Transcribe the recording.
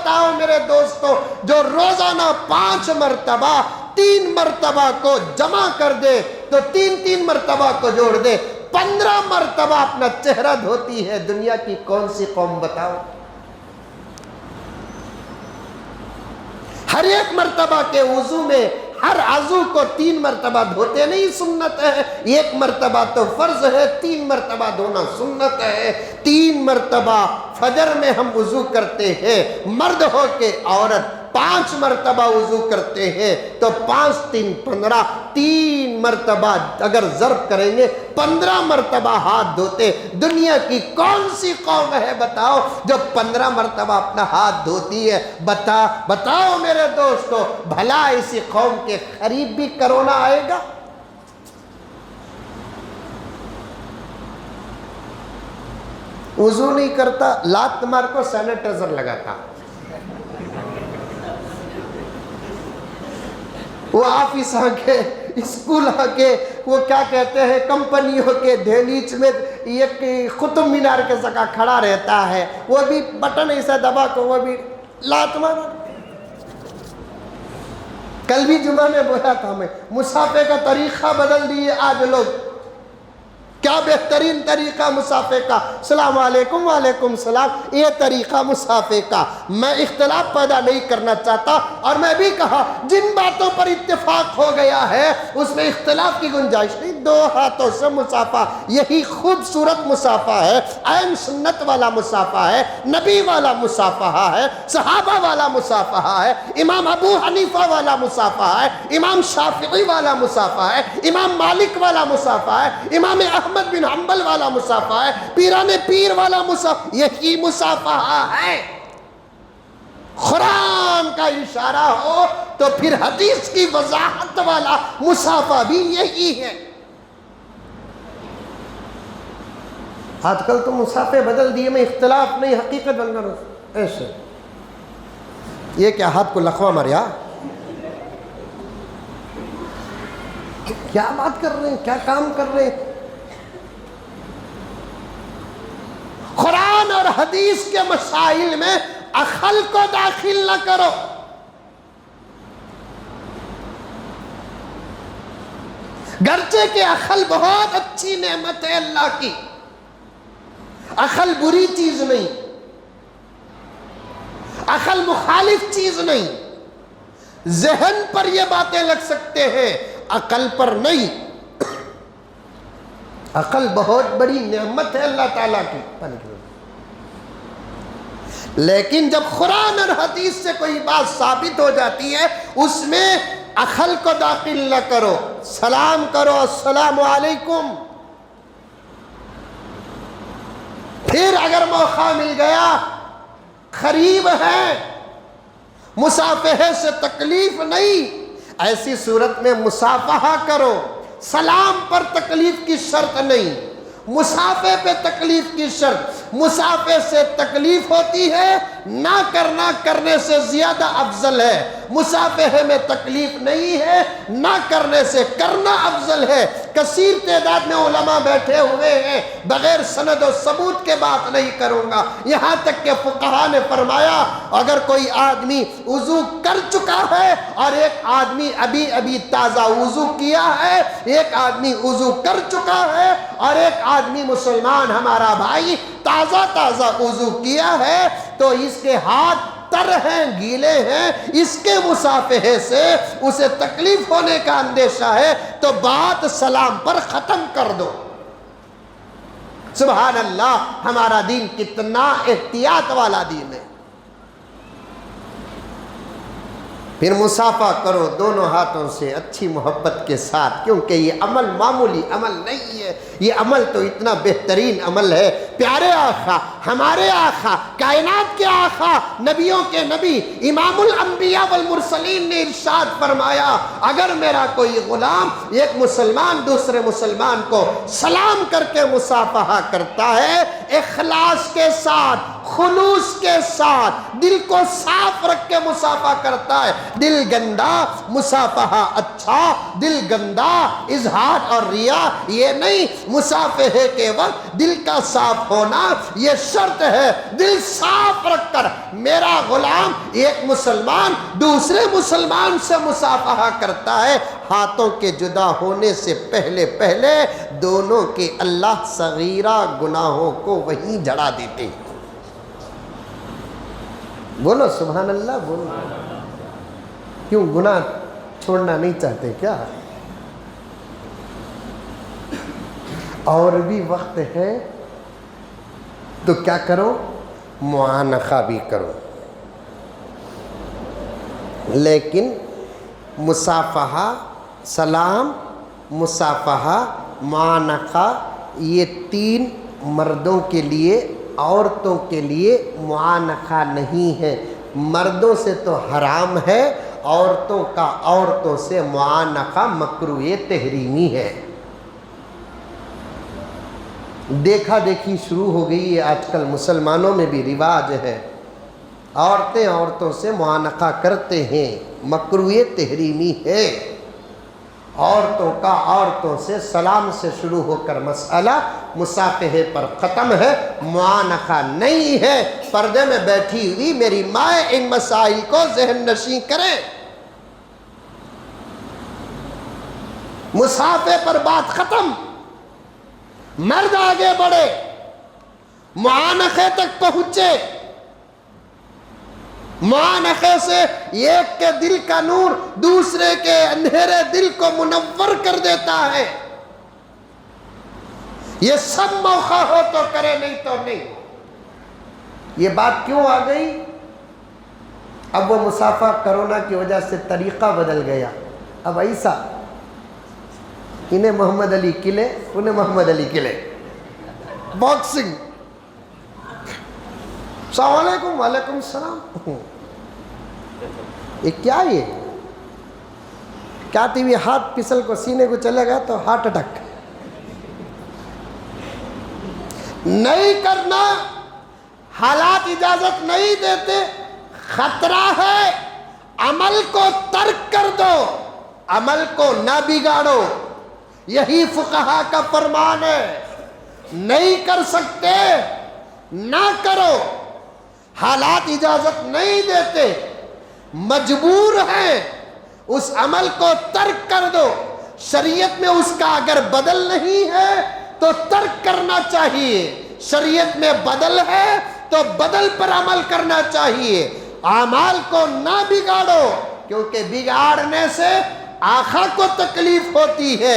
بتاؤ میرے دوستو جو روزانہ 5 مرتبہ 3 مرتبہ کو جمع کر دے تو 3 مرتبہ کو جوڑ دے 15 مرتبہ اپنا چہرہ دھوتی ہے، دنیا کی کون سی قوم بتاؤ؟ ہر ایک مرتبہ کے وضو میں ہر عضو کو 3 مرتبہ دھوتے نہیں، سنت ہے، 1 مرتبہ تو فرض ہے، 3 مرتبہ دھونا سنت ہے۔ 3 مرتبہ فجر میں ہم وضو کرتے ہیں، مرد ہو کے عورت 5 مرتبہ وضو کرتے ہیں تو 5 3 15، 3 مرتبہ اگر ضرب کریں گے 15 مرتبہ ہاتھ دھوتے۔ دنیا کی کون سی قوم ہے بتاؤ جو 15 مرتبہ اپنا ہاتھ دھوتی ہے؟ بتاؤ میرے دوستو، بھلا اسی قوم کے قریب بھی کرونا آئے گا؟ وضو نہیں کرتا، لات مار کو سینیٹائزر لگاتا، وہ آفس آ کے اسکول آ کے وہ کیا کہتے ہیں کمپنیوں کے دہلیز میں ایک قطب مینار کے جگہ کھڑا رہتا ہے، وہ بھی بٹن ایسا دبا کو وہ بھی لات مارا۔ کل بھی جمعہ میں بولا تھا میں، مصافحے کا طریقہ بدل دیے آج لوگ۔ کیا بہترین طریقہ مصافحے کا، السلام علیکم وعلیکم السلام، یہ طریقہ مصافحے کا۔ میں اختلاف پیدا نہیں کرنا چاہتا، اور میں بھی کہا جن باتوں پر اتفاق ہو گیا ہے اس میں اختلاف کی گنجائش نہیں۔ 2 ہاتھوں سے مصافحہ، یہی خوبصورت مصافحہ ہے، عین سنت والا مصافحہ ہے، نبی والا مصافحہ ہے، صحابہ والا مصافحہ ہے، امام ابو حنیفہ والا مصافحہ ہے، امام شافعی والا مصافحہ ہے، امام مالک والا مصافحہ ہے، امام احمد بن حنبل والا مصافحہ ہے، پیران پیر والا مصافحہ، یہی مصافحہ ہے۔ قرآن کا اشارہ ہو تو پھر حدیث کی وضاحت والا مصافحہ بھی یہی ہے۔ آج کل تو مصافحے بدل دیے، میں اختلاف نہیں، حقیقت بن کر ایسے یہ کیا ہاتھ کو لخوا ماریا، کیا بات کر رہے ہیں، کیا کام کر رہے ہیں؟ قرآن اور حدیث کے مسائل میں عقل کو داخل نہ کرو۔ گرچہ کہ عقل بہت اچھی نعمت ہے اللہ کی، عقل بری چیز نہیں، عقل مخالف چیز نہیں، ذہن پر یہ باتیں لگ سکتے ہیں، عقل پر نہیں۔ عقل بہت بڑی نعمت ہے اللہ تعالیٰ کی، لیکن جب قرآن اور حدیث سے کوئی بات ثابت ہو جاتی ہے اس میں عقل کو داخل نہ کرو۔ سلام کرو، السلام علیکم، پھر اگر موقع مل گیا، قریب ہے، مصافحے سے تکلیف نہیں، ایسی صورت میں مصافحہ کرو۔ سلام پر تکلیف کی شرط نہیں، مصافحے پہ تکلیف کی شرط۔ مصافحے سے تکلیف ہوتی ہے، نہ کرنا کرنے سے زیادہ افضل ہے۔ مصافحے میں تکلیف نہیں ہے، نہ کرنے سے کرنا افضل ہے۔ کثیر تعداد میں علماء بیٹھے ہوئے ہیں، بغیر سند و ثبوت کے بات نہیں کروں گا، یہاں تک کہ فقہا نے فرمایا اگر کوئی آدمی وضو کر چکا ہے اور ایک آدمی ابھی تازہ وضو کیا ہے، ایک آدمی وضو کر چکا ہے اور ایک آدمی مسلمان ہمارا بھائی تازہ وضو کیا ہے، تو اس کے ہاتھ تر ہیں، گیلے ہیں، اس کے مصافحے سے اسے تکلیف ہونے کا اندیشہ ہے، تو بات سلام پر ختم کر دو۔ سبحان اللہ، ہمارا دین کتنا احتیاط والا دین ہے۔ پھر مصافحہ کرو دونوں ہاتھوں سے اچھی محبت کے ساتھ، کیونکہ یہ عمل معمولی عمل نہیں ہے، یہ عمل تو اتنا بہترین عمل ہے۔ پیارے آقا، ہمارے آقا، کائنات کے آقا، نبیوں کے نبی، امام الانبیاء والمرسلین نے ارشاد فرمایا اگر میرا کوئی غلام ایک مسلمان دوسرے مسلمان کو سلام کر کے مصافحہ کرتا ہے اخلاص کے ساتھ، خلوص کے ساتھ دل کو صاف رکھ کے مصافحہ کرتا ہے. دل گندا مصافحہ اچھا، دل گندا اظہار اور ریا یہ نہیں. مصافحے کے وقت دل کا صاف ہونا یہ شرط ہے. دل صاف رکھ کر میرا غلام ایک مسلمان دوسرے مسلمان سے مصافحہ کرتا ہے. ہاتھوں کے جدا ہونے سے پہلے دونوں کے اللہ صغیرہ گناہوں کو وہیں جڑا دیتے ہیں. بولو سبحان اللہ. بولو کیوں گناہ چھوڑنا نہیں چاہتے کیا؟ اور بھی وقت ہے تو کیا کرو؟ معانقہ بھی کرو. لیکن مصافحہ، سلام، مصافحہ، معانقہ یہ تین مردوں کے لیے، عورتوں کے لیے معانقہ نہیں ہے. مردوں سے تو حرام ہے، عورتوں کا عورتوں سے معانقہ مکروہ تحریمی ہے. دیکھا دیکھی شروع ہو گئی ہے آج کل، مسلمانوں میں بھی رواج ہے. عورتیں عورتوں سے معانقہ کرتے ہیں، مکروہ تحریمی ہے. عورتوں کا عورتوں سے سلام سے شروع ہو کر مسئلہ مصافحے پر ختم ہے، معانقہ نہیں ہے. پردے میں بیٹھی ہوئی میری ماں ان مسائل کو ذہن نشین کریں. مصافحے پر بات ختم. مرد آگے بڑھے، معانقے تک پہنچے. معانقے سے ایک کے دل کا نور دوسرے کے اندھیرے دل کو منور کر دیتا ہے. یہ سب موقع ہو تو کرے، نہیں تو نہیں. یہ بات کیوں آ گئی؟ اب وہ مصافحہ کرونا کی وجہ سے طریقہ بدل گیا. اب ایسا انہیں محمد علی قلعے، انہیں محمد علی قلعے، باکسنگ. السلام علیکم. وعلیکم السلام. یہ کیا؟ یہ کیا ہوئی؟ ہاتھ پھسل کو سینے کو چلے گا تو ہارٹ اٹیک. نہیں کرنا، حالات اجازت نہیں دیتے، خطرہ ہے. عمل کو ترک کر دو، عمل کو نہ بگاڑو. یہی فقہا کا فرمان ہے. نہیں کر سکتے نہ کرو، حالات اجازت نہیں دیتے، مجبور ہیں، اس عمل کو ترک کر دو. شریعت میں اس کا اگر بدل نہیں ہے تو ترک کرنا چاہیے. شریعت میں بدل ہے تو بدل پر عمل کرنا چاہیے. اعمال کو نہ بگاڑو، کیونکہ بگاڑنے سے آقا کو تکلیف ہوتی ہے.